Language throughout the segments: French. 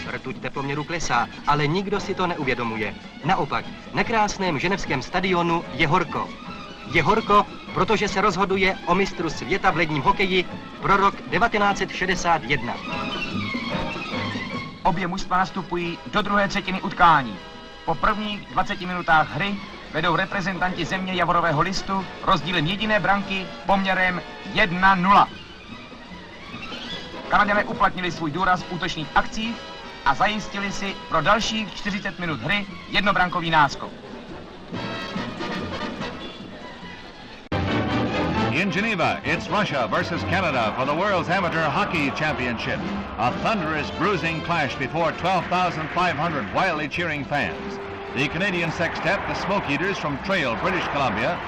Rtuť teploměru klesá, ale nikdo si to neuvědomuje. Naopak, na krásném ženevském stadionu je horko. Je horko, protože se rozhoduje o mistru světa v ledním hokeji pro rok 1961. Obě mužstva nastupují do druhé třetiny utkání. Po prvních 20 minutách hry vedou reprezentanti země Javorového listu rozdílem jediné branky poměrem 1-0. Kanaďané uplatnili svůj důraz v útočných akcích a zajistili si pro dalších 40 minut hry jednobrankový náskok. In Geneva, it's Russia versus Canada for the World's Amateur Hockey Championship. A thunderous, bruising clash before 12,500 wildly cheering fans. The Canadian sextet, the Smoke Eaters from Trail, British Columbia.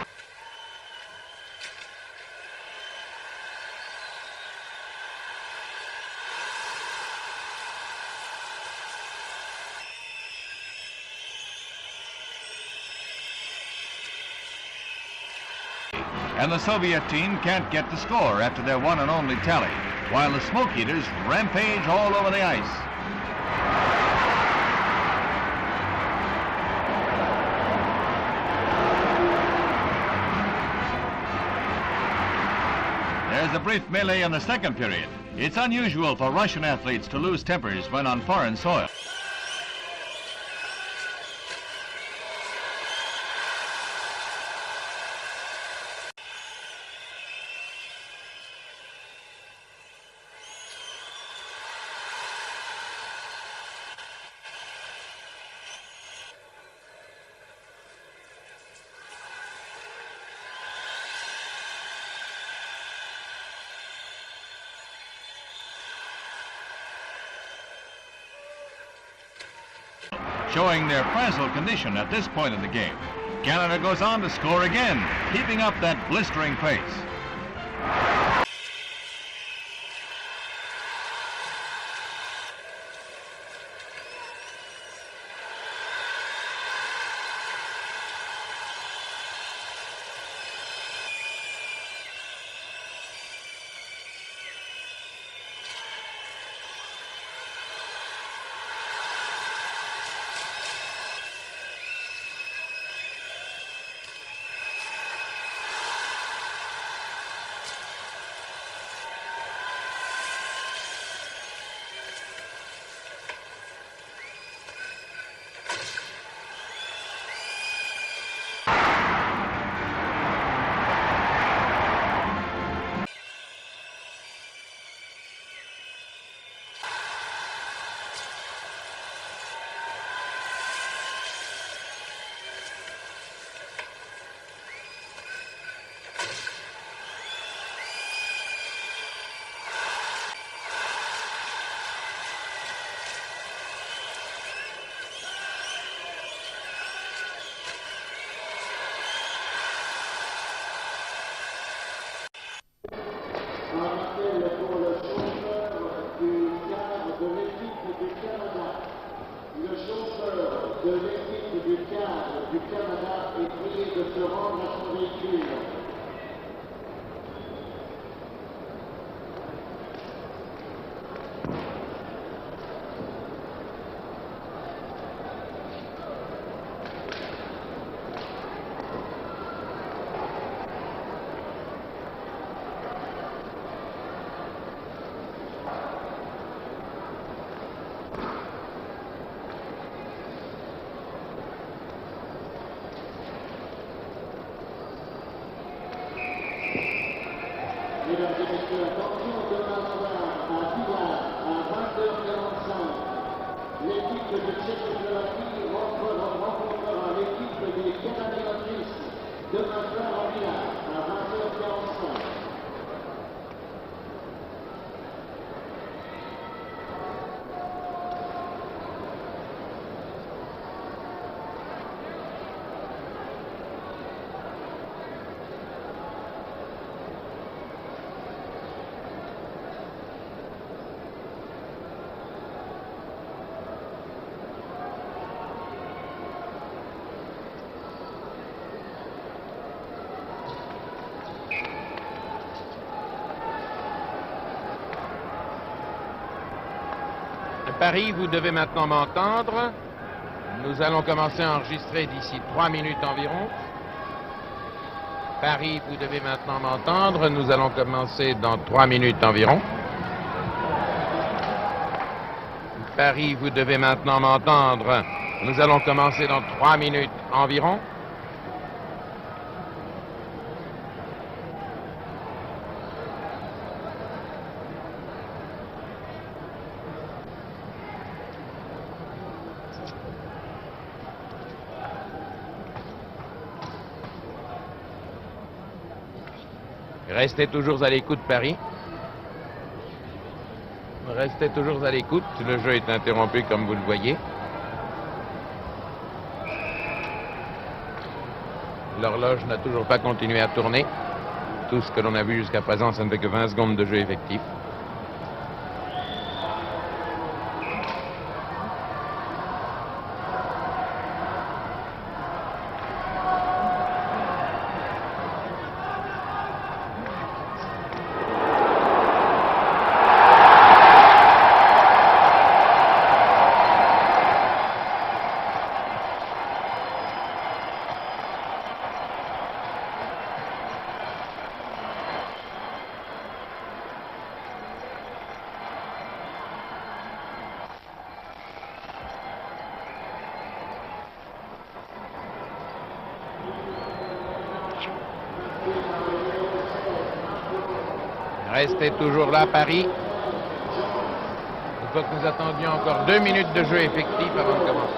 And the Soviet team can't get the score after their one and only tally, while the Smoke Eaters rampage all over the ice. There's a brief melee in the second period. It's unusual for Russian athletes to lose tempers when on foreign soil. Showing their frazzled condition at this point in the game. Canada goes on to score again, keeping up that blistering pace. De l'équipe du cadre du Canada est prié de se rendre à son véhicule. Mesdames et messieurs, attention demain soir à Pilar à 20h45. L'équipe de Tchécoslovaquie rencontrera l'équipe des Canadiens demain soir à Pilar à 20h45. Paris, vous devez maintenant m'entendre. Nous allons commencer à enregistrer d'ici 3 minutes environ. Paris, vous devez maintenant m'entendre. Nous allons commencer dans 3 minutes environ. Paris, vous devez maintenant m'entendre. Nous allons commencer dans 3 minutes environ. Restez toujours à l'écoute, Paris. Restez toujours à l'écoute. Le jeu est interrompu, comme vous le voyez. L'horloge n'a toujours pas continué à tourner. Tout ce que l'on a vu jusqu'à présent, ça ne fait que 20 secondes de jeu effectif. Restez toujours là, Paris. Il faut que nous attendions encore 2 minutes de jeu effectif avant de commencer.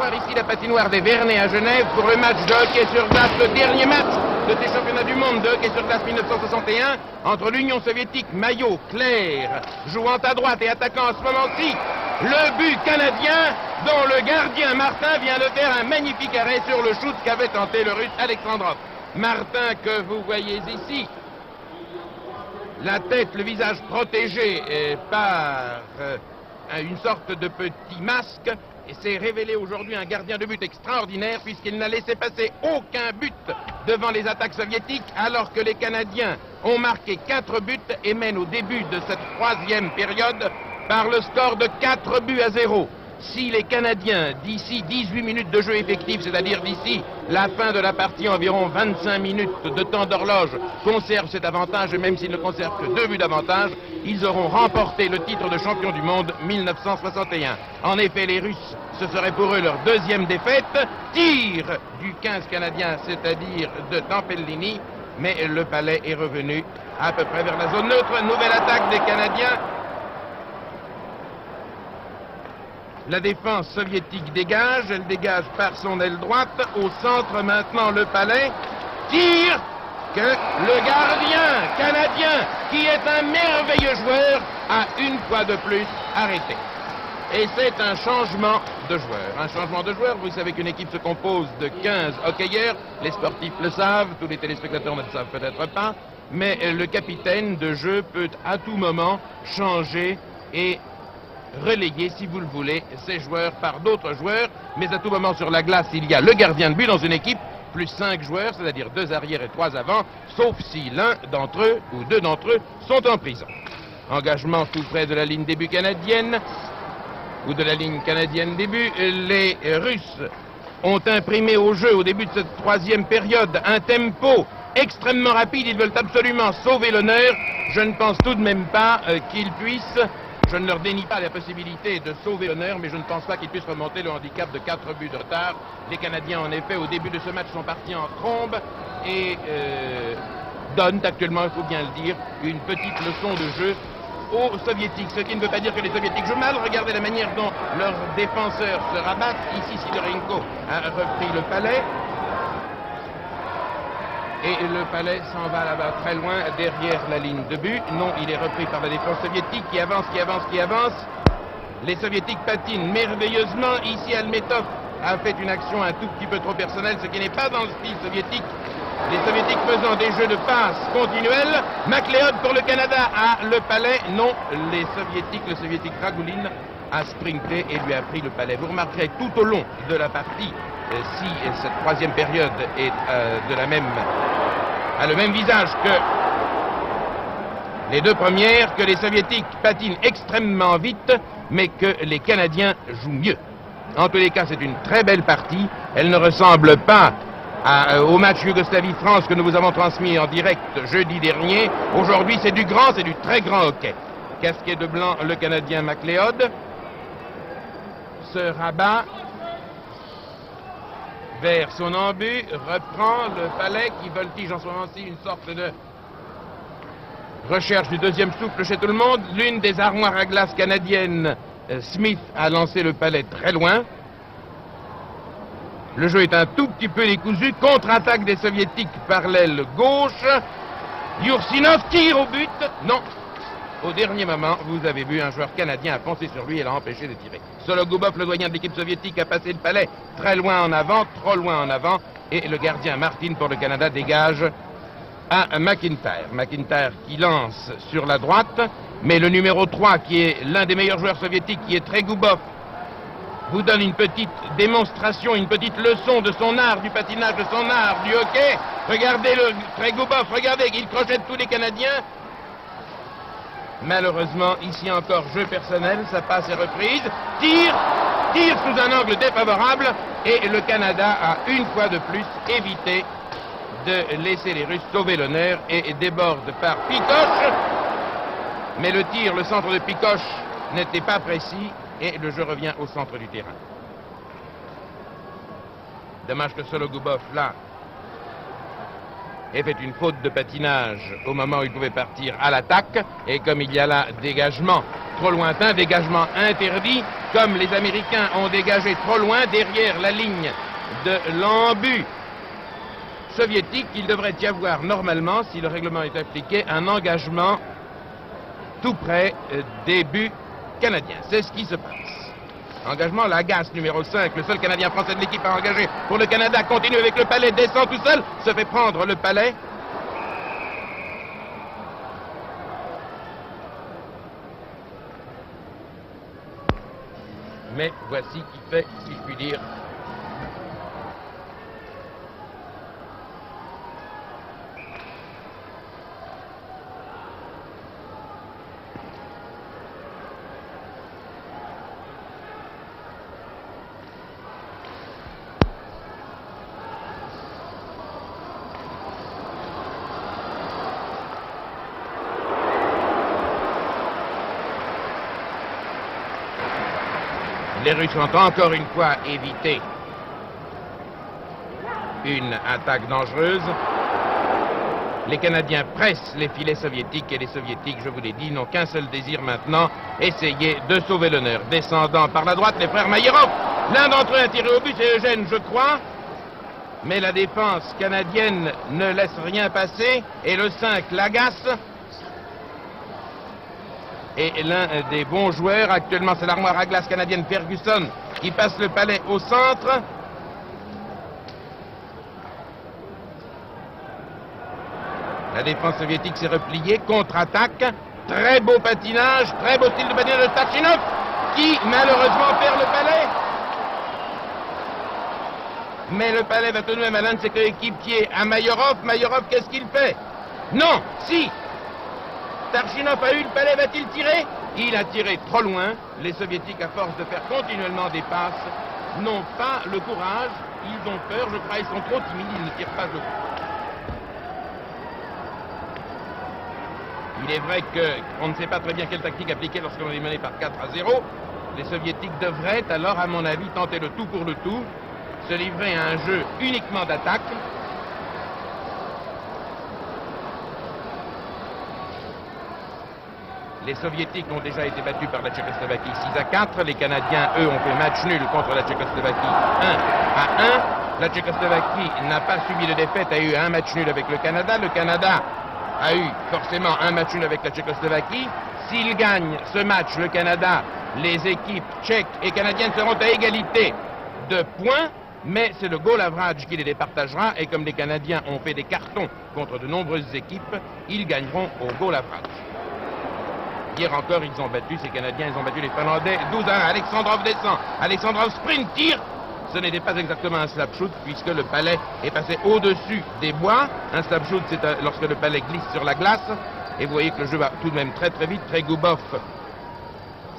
Ici la patinoire des Vernets à Genève pour le match de hockey sur glace, le dernier match de ces championnats du monde de hockey sur glace 1961 entre l'Union soviétique, maillot clair, jouant à droite et attaquant à ce moment-ci le but canadien dont le gardien Martin vient de faire un magnifique arrêt sur le shoot qu'avait tenté le russe Alexandrov. Martin que vous voyez ici, la tête, le visage protégé par une sorte de petit masque. Et s'est révélé aujourd'hui un gardien de but extraordinaire puisqu'il n'a laissé passer aucun but devant les attaques soviétiques alors que les Canadiens ont marqué 4 buts et mènent au début de cette 3e période par le score de 4-0. Si les Canadiens, d'ici 18 minutes de jeu effectif, c'est-à-dire d'ici la fin de la partie, environ 25 minutes de temps d'horloge, conservent cet avantage, et même s'ils ne conservent que 2 buts d'avantage, ils auront remporté le titre de champion du monde 1961. En effet, les Russes, ce serait pour eux leur 2e défaite. Tir du 15 canadien, c'est-à-dire de Tampellini, mais le Palais est revenu à peu près vers la zone neutre. Nouvelle attaque des Canadiens. La défense soviétique dégage, elle dégage par son aile droite. Au centre maintenant le Palais tire que le gardien canadien, qui est un merveilleux joueur, a une fois de plus arrêté. Et c'est un changement de joueur. Un changement de joueur, vous savez qu'une équipe se compose de 15 hockeyeurs. Les sportifs le savent, tous les téléspectateurs ne le savent peut-être pas. Mais le capitaine de jeu peut à tout moment changer et relayer, si vous le voulez, ses joueurs par d'autres joueurs. Mais à tout moment sur la glace, il y a le gardien de but dans une équipe, plus 5 joueurs, c'est-à-dire 2 arrières et 3 avant, sauf si l'un d'entre eux ou 2 d'entre eux sont en prison. Engagement tout près de la ligne début canadienne, ou de la ligne canadienne début. Les Russes ont imprimé au jeu, au début de cette troisième période, un tempo extrêmement rapide. Ils veulent absolument sauver l'honneur. Je ne pense tout de même pas qu'ils puissent. Je ne leur dénie pas la possibilité de sauver l'honneur, mais je ne pense pas qu'ils puissent remonter le handicap de 4 buts de retard. Les Canadiens, en effet, au début de ce match, sont partis en trombe et donnent actuellement, il faut bien le dire, une petite leçon de jeu aux Soviétiques, ce qui ne veut pas dire que les Soviétiques jouent mal. Regardez la manière dont leurs défenseurs se rabattent. Ici, Sidorenko a repris le Palais. Et le Palais s'en va là-bas très loin, derrière la ligne de but. Non, il est repris par la défense soviétique qui avance, qui avance, qui avance. Les Soviétiques patinent merveilleusement. Ici, Almetov a fait une action un tout petit peu trop personnelle, ce qui n'est pas dans le style soviétique. Les Soviétiques faisant des jeux de passe continuels. McLeod pour le Canada à le Palais. Non, les Soviétiques, le Soviétique Ragoulin a sprinté et lui a pris le Palais. Vous remarquerez tout au long de la partie, si cette troisième période est a le même visage que les deux premières, que les Soviétiques patinent extrêmement vite, mais que les Canadiens jouent mieux. En tous les cas, c'est une très belle partie. Elle ne ressemble pas au match Yougoslavie-France que nous vous avons transmis en direct jeudi dernier. Aujourd'hui, c'est du grand, c'est du très grand hockey. Casqué de blanc, le Canadien McLeod se rabat vers son embut, reprend le Palais qui voltige en ce moment-ci, une sorte de recherche du deuxième souffle chez tout le monde. L'une des armoires à glace canadiennes, Smith, a lancé le Palais très loin. Le jeu est un tout petit peu décousu. Contre-attaque des Soviétiques par l'aile gauche. Yursinov tire au but. Non. Au dernier moment, vous avez vu un joueur canadien a foncé sur lui et l'a empêché de tirer. Sologubov, le doyen de l'équipe soviétique, a passé le Palais très loin en avant, trop loin en avant. Et le gardien Martin pour le Canada dégage à McIntyre. McIntyre qui lance sur la droite. Mais le numéro 3, qui est l'un des meilleurs joueurs soviétiques, qui est Tregubov, vous donne une petite démonstration, une petite leçon de son art, du patinage, de son art, du hockey. Regardez le Tregubov, regardez, il crochette tous les Canadiens. Malheureusement, ici encore, jeu personnel, ça passe et reprise. Tire sous un angle défavorable. Et le Canada a une fois de plus évité de laisser les Russes sauver l'honneur et déborde par Picoche. Mais le tir, le centre de Picoche n'était pas précis. Et le jeu revient au centre du terrain. Dommage que Sologubov, là, ait fait une faute de patinage au moment où il pouvait partir à l'attaque. Et comme il y a là dégagement trop lointain, dégagement interdit, comme les Américains ont dégagé trop loin derrière la ligne de l'embut soviétique, il devrait y avoir normalement, si le règlement est appliqué, un engagement tout près des buts canadien. C'est ce qui se passe. Engagement, Lagasse, numéro 5, le seul Canadien français de l'équipe à engager pour le Canada, continue avec le Palais, descend tout seul, se fait prendre le Palais. Mais voici qui fait, si je puis dire, les Russes ont encore une fois évité une attaque dangereuse. Les Canadiens pressent les filets soviétiques et les soviétiques, je vous l'ai dit, n'ont qu'un seul désir maintenant, essayer de sauver l'honneur. Descendant par la droite, les frères Maïerov. L'un d'entre eux a tiré au but, c'est Eugène, je crois. Mais la défense canadienne ne laisse rien passer et le 5 l'agace. Et l'un des bons joueurs, actuellement c'est l'armoire à glace canadienne Ferguson, qui passe le palais au centre. La défense soviétique s'est repliée, contre-attaque, très beau patinage, très beau style de patinage de Tachinov, qui malheureusement perd le palais. Mais le palais va tout de même à l'un de ses coéquipiers, à Maïorov. Maïorov, qu'est-ce qu'il fait? Non, si! Tarchinov a eu le palais, va-t-il tirer? Il a tiré trop loin. Les soviétiques, à force de faire continuellement des passes, n'ont pas le courage. Ils ont peur, je crois, ils sont trop timides, ils ne tirent pas le coup. Il est vrai qu'on ne sait pas très bien quelle tactique appliquer lorsqu'on est mené par 4-0. Les soviétiques devraient alors, à mon avis, tenter le tout pour le tout, se livrer à un jeu uniquement d'attaque. Les soviétiques ont déjà été battus par la Tchécoslovaquie 6-4. Les Canadiens, eux, ont fait match nul contre la Tchécoslovaquie 1-1. La Tchécoslovaquie n'a pas subi de défaite, a eu un match nul avec le Canada. Le Canada a eu forcément un match nul avec la Tchécoslovaquie. S'il gagne ce match, le Canada, les équipes tchèques et canadiennes seront à égalité de points, mais c'est le goal average qui les départagera, et comme les Canadiens ont fait des cartons contre de nombreuses équipes, ils gagneront au goal average. Hier encore, ils ont battu, ces Canadiens, ils ont battu les Finlandais 12-1. Alexandrov descend, Alexandrov sprint, tire. Ce n'était pas exactement un slap shoot puisque le palais est passé au-dessus des bois. Un slap shoot, c'est lorsque le palais glisse sur la glace. Et vous voyez que le jeu va tout de même très très vite. Trégoubov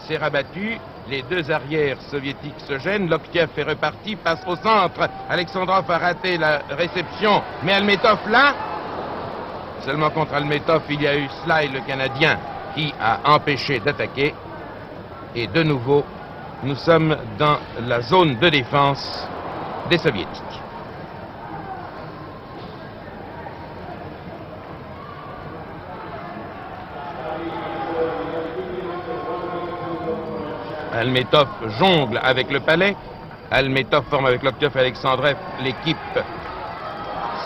s'est rabattu. Les deux arrières soviétiques se gênent. Loktiev est reparti, passe au centre. Alexandrov a raté la réception. Mais Almetov là, seulement contre Almetov, il y a eu Sly, le Canadien, qui a empêché d'attaquer. Et de nouveau, nous sommes dans la zone de défense des Soviétiques. Almetov jongle avec le palais. Almetov forme avec Loktiev et Alexandrev l'équipe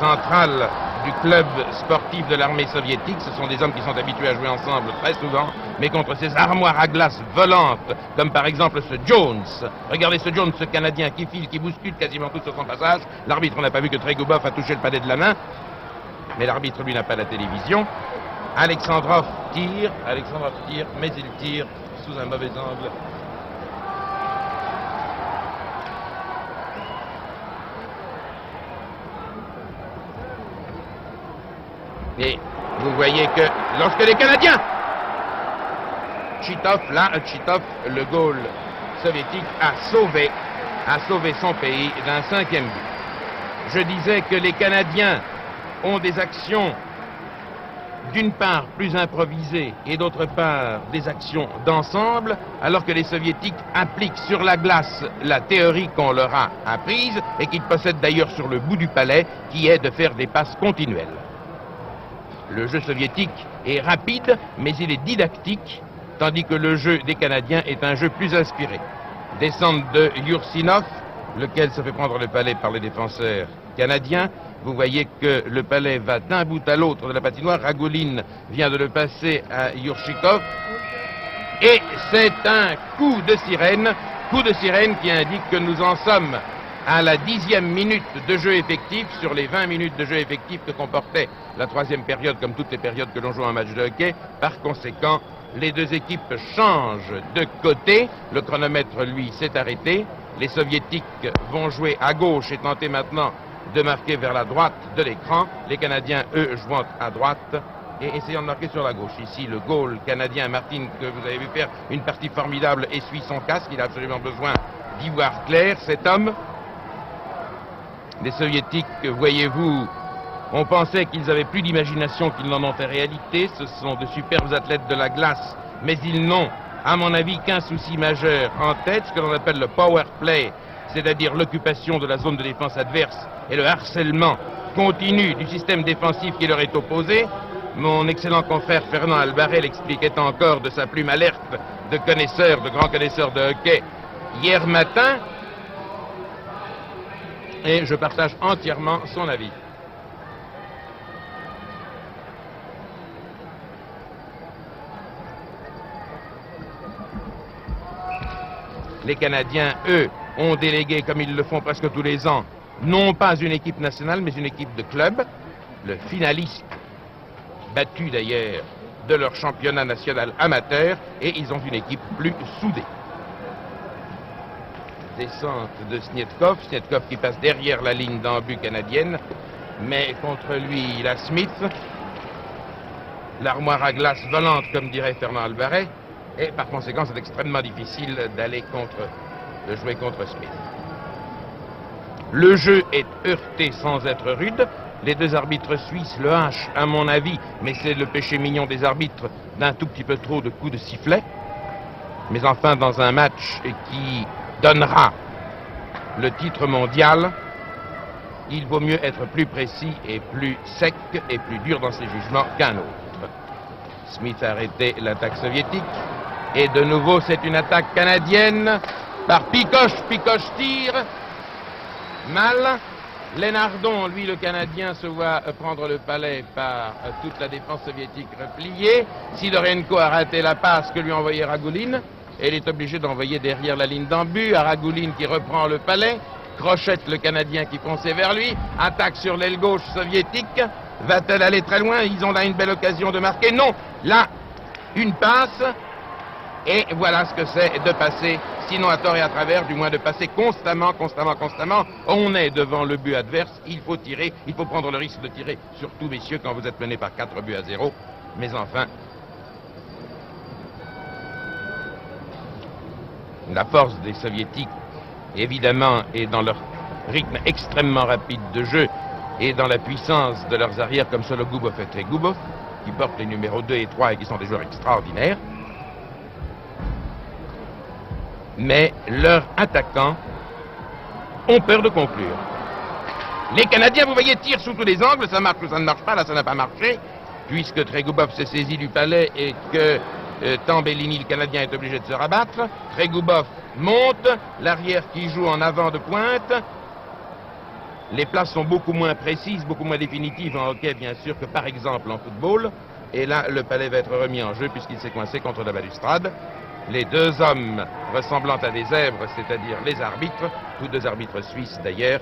centrale du club sportif de l'armée soviétique. Ce sont des hommes qui sont habitués à jouer ensemble très souvent, mais contre ces armoires à glace volantes, comme par exemple ce Jones. Regardez ce Jones, ce Canadien qui file, qui bouscule quasiment tout sur son passage. L'arbitre n'a pas vu que Trégoubov a touché le palais de la main, mais l'arbitre, lui, n'a pas la télévision. Alexandrov tire, mais il tire sous un mauvais angle. Et vous voyez que lorsque les Canadiens, Tchitov, le goal soviétique, a sauvé son pays d'un 5e but. Je disais que les Canadiens ont des actions d'une part plus improvisées et d'autre part des actions d'ensemble, alors que les Soviétiques appliquent sur la glace la théorie qu'on leur a apprise et qu'ils possèdent d'ailleurs sur le bout du palais, qui est de faire des passes continuelles. Le jeu soviétique est rapide, mais il est didactique, tandis que le jeu des Canadiens est un jeu plus inspiré. Descente de Yursinov, lequel se fait prendre le palais par les défenseurs canadiens. Vous voyez que le palais va d'un bout à l'autre de la patinoire. Ragolin vient de le passer à Yurchikov. Et c'est un coup de sirène qui indique que nous en sommes à la 10e minute de jeu effectif sur les 20 minutes de jeu effectif que comportait la 3e période, comme toutes les périodes que l'on joue en match de hockey. Par conséquent, les deux équipes changent de côté. Le chronomètre, lui, s'est arrêté. Les Soviétiques vont jouer à gauche et tenter maintenant de marquer vers la droite de l'écran. Les Canadiens, eux, jouent à droite et essayant de marquer sur la gauche. Ici, le goal canadien, Martin, que vous avez vu faire une partie formidable, essuie son casque. Il a absolument besoin d'y voir clair, cet homme. Les Soviétiques, voyez-vous, on pensait qu'ils avaient plus d'imagination qu'ils n'en ont en réalité. Ce sont de superbes athlètes de la glace, mais ils n'ont, à mon avis, qu'un souci majeur en tête, ce que l'on appelle le power play, c'est-à-dire l'occupation de la zone de défense adverse et le harcèlement continue du système défensif qui leur est opposé. Mon excellent confrère Fernand Albaret l'expliquait encore de sa plume alerte de connaisseur, de grand connaisseur de hockey hier matin. Et je partage entièrement son avis. Les Canadiens, eux, ont délégué, comme ils le font presque tous les ans, non pas une équipe nationale, mais une équipe de club. Le finaliste, battu d'ailleurs de leur championnat national amateur, et ils ont une équipe plus soudée. Descente de Snietkov qui passe derrière la ligne d'en-but canadienne, mais contre lui, il a Smith, l'armoire à glace volante, comme dirait Fernand Albaret, et par conséquent, c'est extrêmement difficile de jouer contre Smith. Le jeu est heurté sans être rude. Les deux arbitres suisses le hachent, à mon avis, mais c'est le péché mignon des arbitres, d'un tout petit peu trop de coups de sifflet. Mais enfin, dans un match qui donnera le titre mondial, il vaut mieux être plus précis et plus sec et plus dur dans ses jugements qu'un autre. Smith a arrêté l'attaque soviétique. Et de nouveau, c'est une attaque canadienne par Picoche. Picoche tire. Mal. Lénardon, lui, le Canadien, se voit prendre le palais par toute la défense soviétique repliée. Sidorenko a raté la passe que lui a envoyée Ragouline. Et il est obligé d'envoyer derrière la ligne d'en-but à Ragouline qui reprend le palais. Crochette, le Canadien, qui fonçait vers lui. Attaque sur l'aile gauche soviétique. Va-t-elle aller très loin? Ils ont là une belle occasion de marquer. Non, là, une passe. Et voilà ce que c'est de passer, sinon à tort et à travers, du moins de passer constamment. On est devant le but adverse, il faut tirer, il faut prendre le risque de tirer, surtout messieurs quand vous êtes menés par 4-0. Mais enfin, la force des soviétiques, évidemment, est dans leur rythme extrêmement rapide de jeu et dans la puissance de leurs arrières comme Sologubov et Tregubov, qui portent les numéros 2 et 3 et qui sont des joueurs extraordinaires. Mais leurs attaquants ont peur de conclure. Les Canadiens, vous voyez, tirent sous tous les angles, ça marche ou ça ne marche pas, là ça n'a pas marché, puisque Tregubov s'est saisi du palais et que Tambellini, le Canadien, est obligé de se rabattre. Tregubov monte, l'arrière qui joue en avant de pointe. Les places sont beaucoup moins précises, beaucoup moins définitives en hockey, bien sûr, que par exemple en football. Et là, le palais va être remis en jeu puisqu'il s'est coincé contre la balustrade. Les deux hommes ressemblant à des zèbres, c'est-à-dire les arbitres, tous deux arbitres suisses d'ailleurs,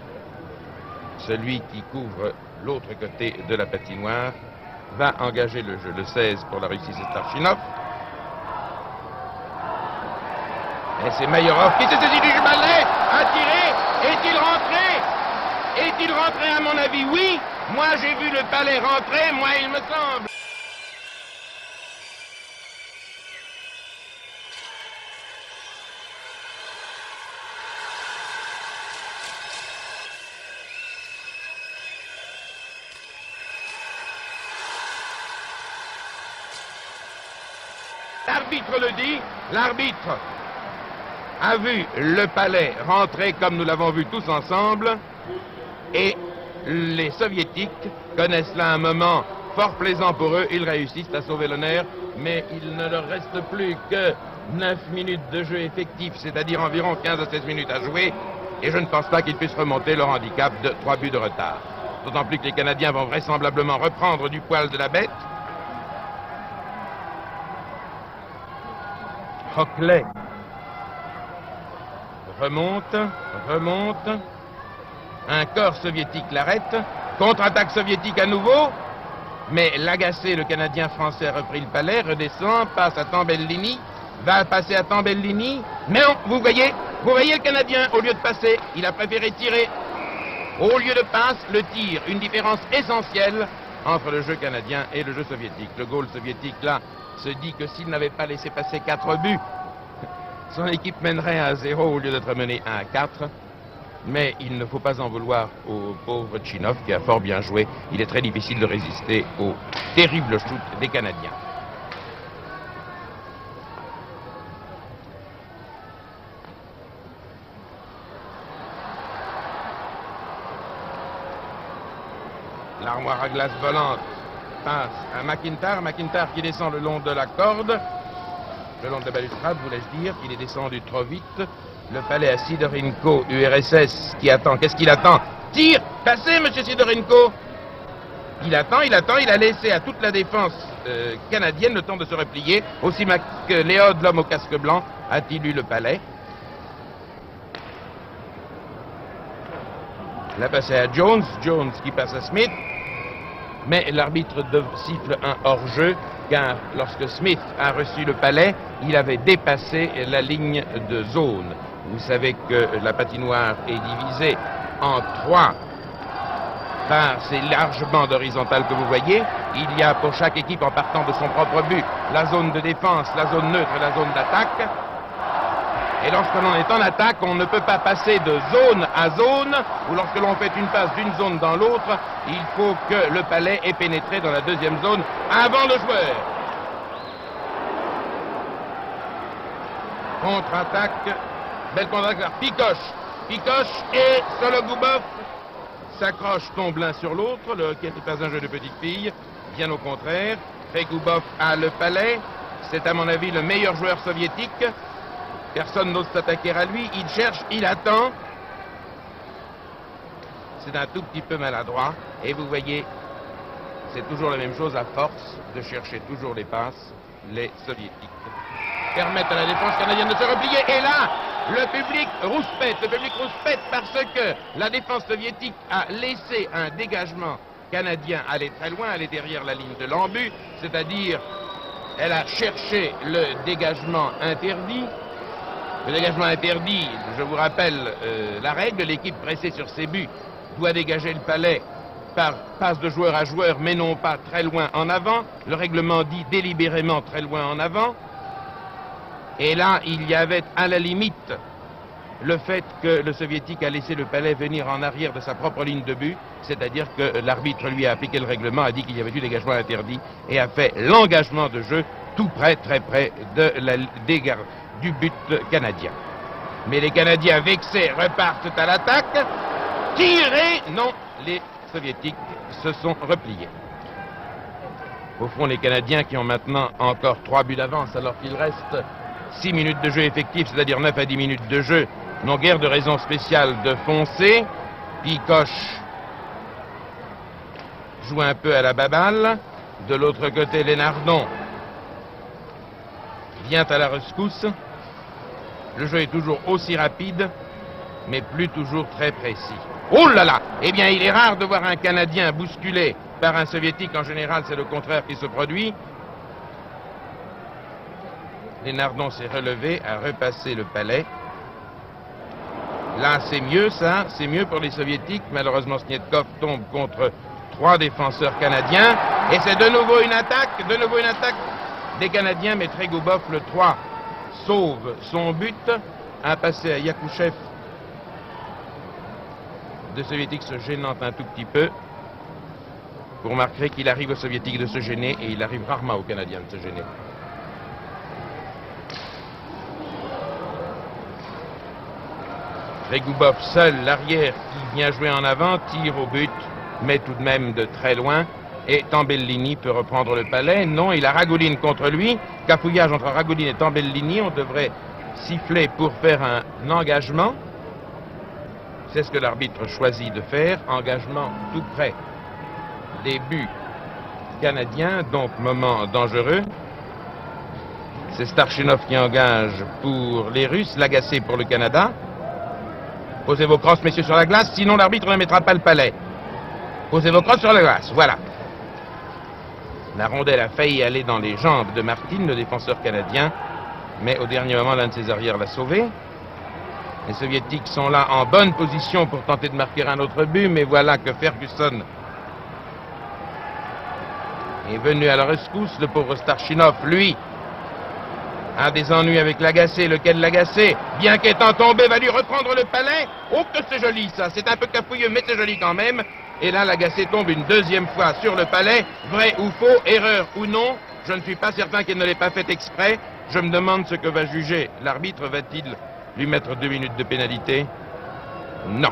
celui qui couvre l'autre côté de la patinoire, va engager le jeu. Le 16 pour la Russie, c'est Starchinov. Et c'est Mayorov qui s'est saisi du balai, a tiré. Est-il rentré? Est-il rentré à mon avis? Oui. Moi j'ai vu le palais rentrer, moi il me semble. L'arbitre le dit, l'arbitre a vu le palais rentrer comme nous l'avons vu tous ensemble et les soviétiques connaissent là un moment fort plaisant pour eux, ils réussissent à sauver l'honneur, mais il ne leur reste plus que 9 minutes de jeu effectif, c'est-à-dire environ 15 à 16 minutes à jouer, et je ne pense pas qu'ils puissent remonter leur handicap de 3 buts de retard. D'autant plus que les Canadiens vont vraisemblablement reprendre du poil de la bête. Hockley remonte. Un corps soviétique l'arrête. Contre-attaque soviétique à nouveau. Mais l'agacé, le Canadien français a repris le palais, redescend, passe à Tambellini, va passer à Tambellini. Mais non, vous voyez le Canadien, au lieu de passer, il a préféré tirer. Au lieu de passe, le tir, une différence essentielle entre le jeu canadien et le jeu soviétique. Le goal soviétique, là, se dit que s'il n'avait pas laissé passer 4 buts, son équipe mènerait à 0 au lieu d'être menée à 4. Mais il ne faut pas en vouloir au pauvre Tchinov qui a fort bien joué. Il est très difficile de résister au terrible shoot des Canadiens. L'armoire à glace volante passe à McIntyre. McIntyre qui descend le long de la corde, le long de la balustrade, voulais-je dire. Il est descendu trop vite. Le palais à Sidorenko, URSS, qui attend. Qu'est-ce qu'il attend? Tire! Passez, monsieur Sidorenko! Il attend, il a laissé à toute la défense canadienne le temps de se replier. Aussi Léod, l'homme au casque blanc, a-t-il eu le palais. Il a passé à Jones, Jones qui passe à Smith. Mais l'arbitre siffle un hors-jeu, car lorsque Smith a reçu le palais, il avait dépassé la ligne de zone. Vous savez que la patinoire est divisée en 3 par ces larges bandes horizontales que vous voyez. Il y a pour chaque équipe, en partant de son propre but, la zone de défense, la zone neutre et la zone d'attaque. Et lorsque l'on est en attaque, on ne peut pas passer de zone à zone, ou lorsque l'on fait une passe d'une zone dans l'autre, il faut que le palais ait pénétré dans la deuxième zone avant le joueur. Contre-attaque, belle contre-attaque, Picoche et Sologoubov s'accrochent, tombent l'un sur l'autre. Le hockey n'est pas un jeu de petite fille, bien au contraire. Tregoubov a le palais, c'est à mon avis le meilleur joueur soviétique. Personne n'ose s'attaquer à lui, il cherche, il attend. C'est un tout petit peu maladroit. Et vous voyez, c'est toujours la même chose à force de chercher toujours les passes. Les soviétiques permettent à la défense canadienne de se replier. Et là, le public rouspète parce que la défense soviétique a laissé un dégagement canadien aller très loin, aller derrière la ligne de l'embut. C'est-à-dire, elle a cherché le dégagement interdit. Le dégagement interdit, je vous rappelle la règle, l'équipe pressée sur ses buts doit dégager le palais par passe de joueur à joueur, mais non pas très loin en avant. Le règlement dit délibérément très loin en avant. Et là, il y avait à la limite le fait que le soviétique a laissé le palais venir en arrière de sa propre ligne de but, c'est-à-dire que l'arbitre lui a appliqué le règlement, a dit qu'il y avait eu dégagement interdit et a fait l'engagement de jeu tout près, très près de du but canadien. Mais les Canadiens vexés repartent à l'attaque. Tirés! Non, les Soviétiques se sont repliés. Au fond, les Canadiens qui ont maintenant encore 3 buts d'avance alors qu'il reste 6 minutes de jeu effectif, c'est-à-dire 9 à 10 minutes de jeu, n'ont guère de raison spéciale de foncer. Picoche joue un peu à la baballe. De l'autre côté, Lénardon vient à la rescousse. Le jeu est toujours aussi rapide, mais plus toujours très précis. Oh là là! Eh bien, il est rare de voir un Canadien bousculé par un Soviétique. En général, c'est le contraire qui se produit. Lénardon s'est relevé, a repassé le palais. Là, c'est mieux, ça. C'est mieux pour les Soviétiques. Malheureusement, Sniedkov tombe contre 3 défenseurs canadiens. Et c'est de nouveau une attaque des Canadiens, mais Tregoubov, le 3, sauve son but. Un passé à Yakouchev, de Soviétiques se gênant un tout petit peu. Vous remarquerez qu'il arrive aux Soviétiques de se gêner et il arrive rarement aux Canadiens de se gêner. Tregoubov seul, l'arrière qui vient jouer en avant, tire au but, mais tout de même de très loin. Et Tambellini peut reprendre le palais. Non, il a Ragouline contre lui. Cafouillage entre Ragouline et Tambellini. On devrait siffler pour faire un engagement. C'est ce que l'arbitre choisit de faire. Engagement tout près des buts canadiens. Donc, moment dangereux. C'est Starchinov qui engage pour les Russes. Lagacé pour le Canada. Posez vos crosses, messieurs, sur la glace. Sinon, l'arbitre ne mettra pas le palais. Posez vos crosses sur la glace. Voilà. La rondelle a failli aller dans les jambes de Martin, le défenseur canadien, mais au dernier moment, l'un de ses arrières l'a sauvé. Les Soviétiques sont là en bonne position pour tenter de marquer un autre but, mais voilà que Ferguson est venu à la rescousse. Le pauvre Starchinov, lui, a des ennuis avec Lagacé, lequel Lagacé, bien qu'étant tombé, va lui reprendre le palais. Oh, que c'est joli ça, c'est un peu cafouilleux, mais c'est joli quand même. Et là, Lagacé tombe une deuxième fois sur le palais. Vrai ou faux, erreur ou non, je ne suis pas certain qu'il ne l'ait pas fait exprès. Je me demande ce que va juger l'arbitre. Va-t-il lui mettre 2 minutes de pénalité? Non.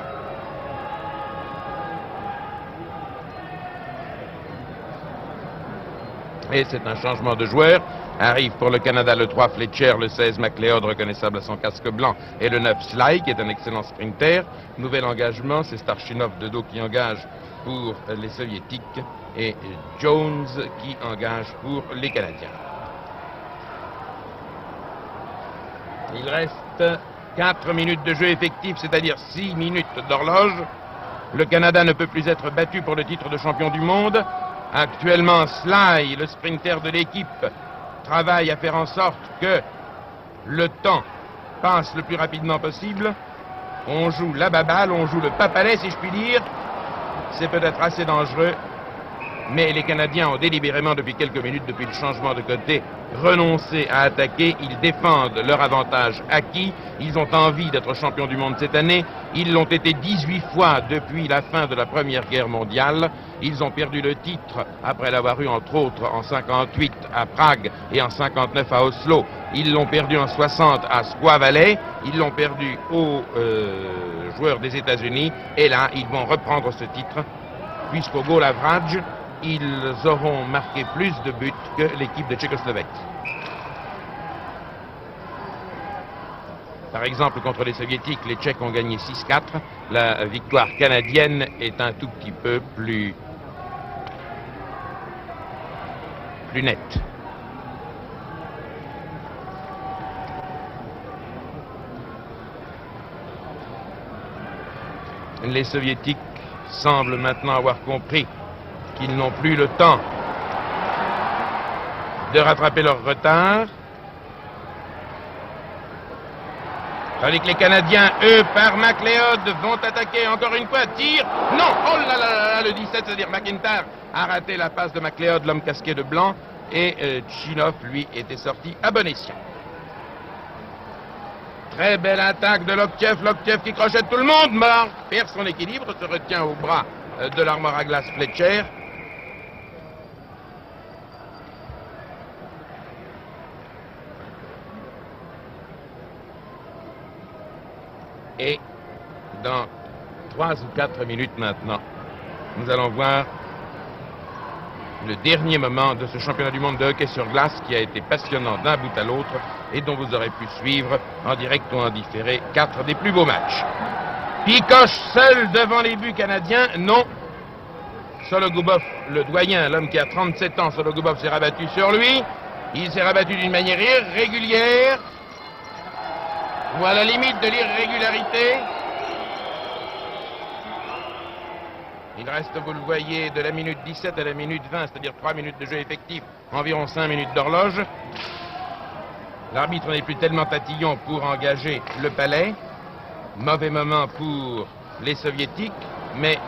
Et c'est un changement de joueur. Arrive pour le Canada le 3 Fletcher, le 16 McLeod, reconnaissable à son casque blanc, et le 9 Sly, qui est un excellent sprinter. Nouvel engagement, c'est Starchinov de dos qui engage pour les Soviétiques et Jones qui engage pour les Canadiens. Il reste 4 minutes de jeu effectif, c'est-à-dire 6 minutes d'horloge. Le Canada ne peut plus être battu pour le titre de champion du monde. Actuellement, Sly, le sprinter de l'équipe, travaille à faire en sorte que le temps passe le plus rapidement possible. On joue la baballe, on joue le papalet, si je puis dire. C'est peut-être assez dangereux, mais les Canadiens ont délibérément, depuis quelques minutes, depuis le changement de côté, renoncé à attaquer. Ils défendent leur avantage acquis. Ils ont envie d'être champions du monde cette année. Ils l'ont été 18 fois depuis la fin de la Première Guerre mondiale. Ils ont perdu le titre après l'avoir eu, entre autres, en 58 à Prague et en 59 à Oslo. Ils l'ont perdu en 60 à Squaw Valley. Ils l'ont perdu aux joueurs des États-Unis. Et là, ils vont reprendre ce titre, puisqu'au goal average, ils auront marqué plus de buts que l'équipe de Tchécoslovaquie. Par exemple, contre les Soviétiques, les Tchèques ont gagné 6-4. La victoire canadienne est un tout petit peu plus nette. Les Soviétiques semblent maintenant avoir compris qu'ils n'ont plus le temps de rattraper leur retard. Tandis que les Canadiens, eux, par McLeod, vont attaquer encore une fois. Tir. Non. Oh là là là, le 17, c'est-à-dire McIntyre, a raté la passe de McLeod, l'homme casqué de blanc. Et Tchinov, lui, était sorti à bon escient. Très belle attaque de Lokhtiev. Lokhtiev qui crochette tout le monde. Mort. Perd son équilibre, se retient au bras de l'armoire à glace Fletcher. Et dans 3 ou 4 minutes maintenant, nous allons voir le dernier moment de ce championnat du monde de hockey sur glace qui a été passionnant d'un bout à l'autre et dont vous aurez pu suivre en direct ou en différé 4 des plus beaux matchs. Picoche seul devant les buts canadiens, non. Sologubov, le doyen, l'homme qui a 37 ans, Sologubov s'est rabattu sur lui. Il s'est rabattu d'une manière irrégulière, ou à la limite de l'irrégularité. Il reste, vous le voyez, de la minute 17 à la minute 20, c'est-à-dire 3 minutes de jeu effectif, environ 5 minutes d'horloge. L'arbitre n'est plus tellement tatillon pour engager le palais. Mauvais moment pour les Soviétiques, mais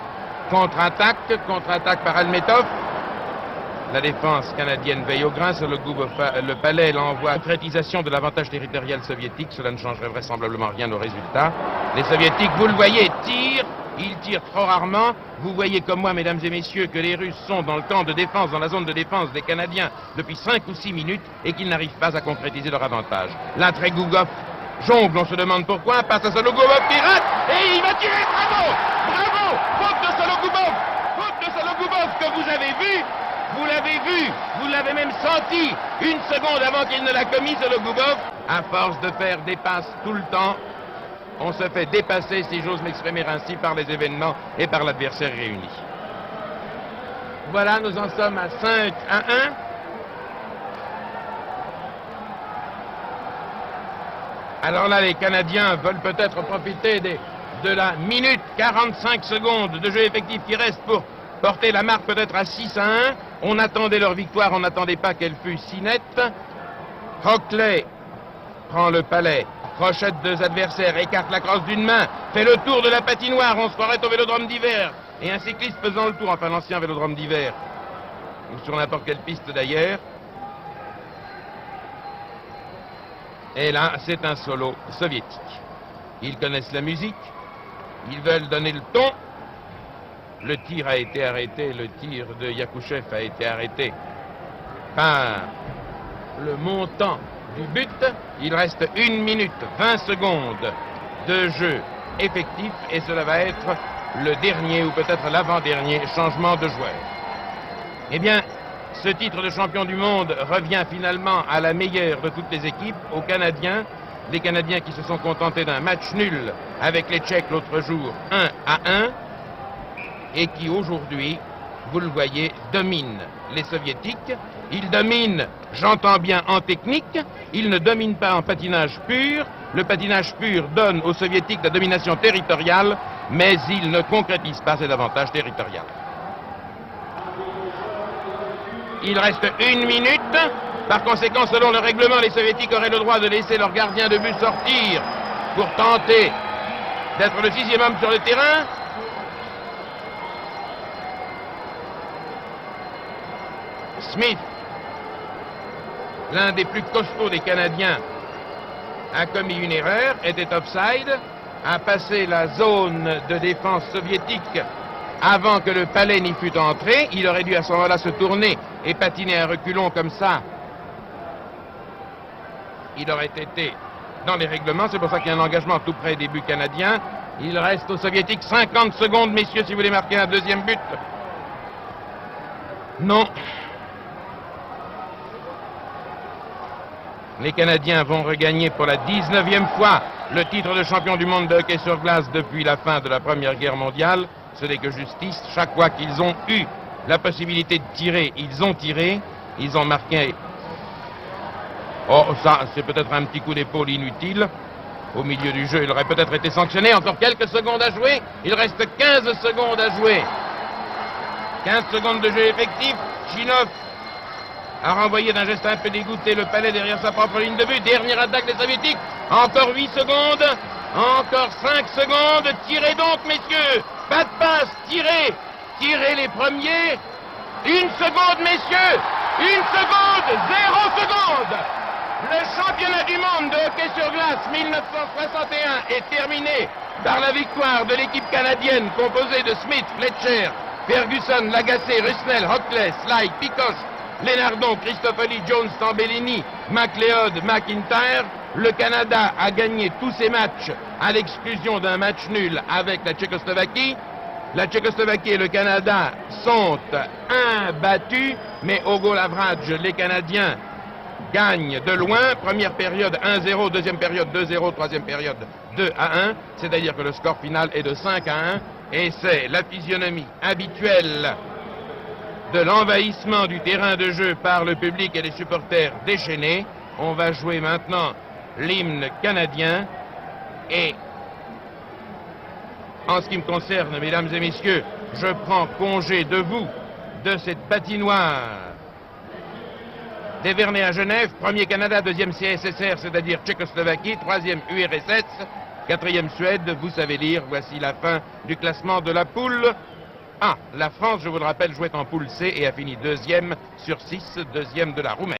contre-attaque par Almetov. La défense canadienne veille au grain sur le palais l'envoie. Concrétisation de l'avantage territorial soviétique, cela ne changerait vraisemblablement rien au résultat. Les Soviétiques, vous le voyez, tirent. Ils tirent trop rarement. Vous voyez comme moi, mesdames et messieurs, que les Russes sont dans le camp de défense, dans la zone de défense des Canadiens depuis 5 ou 6 minutes et qu'ils n'arrivent pas à concrétiser leur avantage. Là, Tregougov jongle, on se demande pourquoi, passe à Sologubov qui rate et il va tirer. Bravo! Bravo! Faute de Sologubov! Faute de Sologubov que vous avez vu! Vous l'avez vu, vous l'avez même senti une seconde avant qu'il ne l'a commis, Sologubov. À force de faire des passes tout le temps, on se fait dépasser, si j'ose m'exprimer ainsi, par les événements et par l'adversaire réuni. Voilà, nous en sommes à 5-1. Alors là, les Canadiens veulent peut-être profiter de la minute 45 secondes de jeu effectif qui reste pour porter la marque peut-être à 6-1. On attendait leur victoire, on n'attendait pas qu'elle fût si nette. Rockley prend le palais, crochette deux adversaires, écarte la crosse d'une main, fait le tour de la patinoire, on se croirait au vélodrome d'hiver. Et un cycliste faisant le tour, enfin l'ancien vélodrome d'hiver, ou sur n'importe quelle piste d'ailleurs. Et là, c'est un solo soviétique. Ils connaissent la musique, ils veulent donner le ton. Le tir a été arrêté, le tir de Yakouchev a été arrêté par le montant du but. Il reste 1 minute 20 secondes de jeu effectif et cela va être le dernier ou peut-être l'avant-dernier changement de joueur. Eh bien, Ce titre de champion du monde revient finalement à la meilleure de toutes les équipes, aux Canadiens. Les Canadiens qui se sont contentés d'un match nul avec les Tchèques l'autre jour, 1-1, et qui aujourd'hui, vous le voyez, dominent les Soviétiques. Ils dominent, j'entends bien, en technique, ils ne dominent pas en patinage pur. Le patinage pur donne aux Soviétiques la domination territoriale, mais ils ne concrétisent pas cet avantage territorial. Il reste 1 minute. Par conséquent, selon le règlement, les Soviétiques auraient le droit de laisser leur gardien de but sortir pour tenter d'être le 6e homme sur le terrain. Smith, l'un des plus costauds des Canadiens, a commis une erreur, était offside, a passé la zone de défense soviétique avant que le palais n'y fût entré. Il aurait dû à ce moment-là se tourner et patiner à reculons comme ça. Il aurait été dans les règlements, c'est pour ça qu'il y a un engagement tout près des buts canadiens. Il reste aux Soviétiques 50 secondes, messieurs, si vous voulez marquer un deuxième but. Non. Les Canadiens vont regagner pour la 19e fois le titre de champion du monde de hockey sur glace depuis la fin de la Première Guerre mondiale. Ce n'est que justice. Chaque fois qu'ils ont eu la possibilité de tirer, ils ont tiré. Ils ont marqué. Oh, ça, c'est peut-être un petit coup d'épaule inutile. Au milieu du jeu, il aurait peut-être été sanctionné. Encore quelques secondes à jouer. Il reste 15 secondes à jouer. 15 secondes de jeu effectif. Chinov a renvoyé d'un geste un peu dégoûté le palais derrière sa propre ligne de but. Dernière attaque des Soviétiques. Encore 8 secondes. Encore 5 secondes. Tirez donc, messieurs. Pas de passe. Tirez. Tirez les premiers. 1 seconde, messieurs. 1 seconde. 0 seconde. Le championnat du monde de hockey sur glace 1961 est terminé par la victoire de l'équipe canadienne composée de Smith, Fletcher, Ferguson, Lagacé, Rusnell, Hockley, Sly, Picoche, Lenardon, Christopoli, Jones, Tambellini, McLeod, McIntyre. Le Canada a gagné tous ses matchs à l'exclusion d'un match nul avec la Tchécoslovaquie. La Tchécoslovaquie et le Canada sont imbattus, mais au goal average, les Canadiens gagnent de loin. Première période 1-0, deuxième période 2-0, troisième période 2-1, c'est-à-dire que le score final est de 5-1, et c'est la physionomie habituelle de l'envahissement du terrain de jeu par le public et les supporters déchaînés. On va jouer maintenant l'hymne canadien, et en ce qui me concerne, mesdames et messieurs, je prends congé de vous, de cette patinoire d'Evernay à Genève, premier Canada, deuxième CSSR, c'est-à-dire Tchécoslovaquie, troisième URSS, quatrième Suède. Vous savez lire, voici la fin du classement de la poule A. La France, je vous le rappelle, jouait en poule C et a fini 2e sur 6, deuxième de la Roumanie.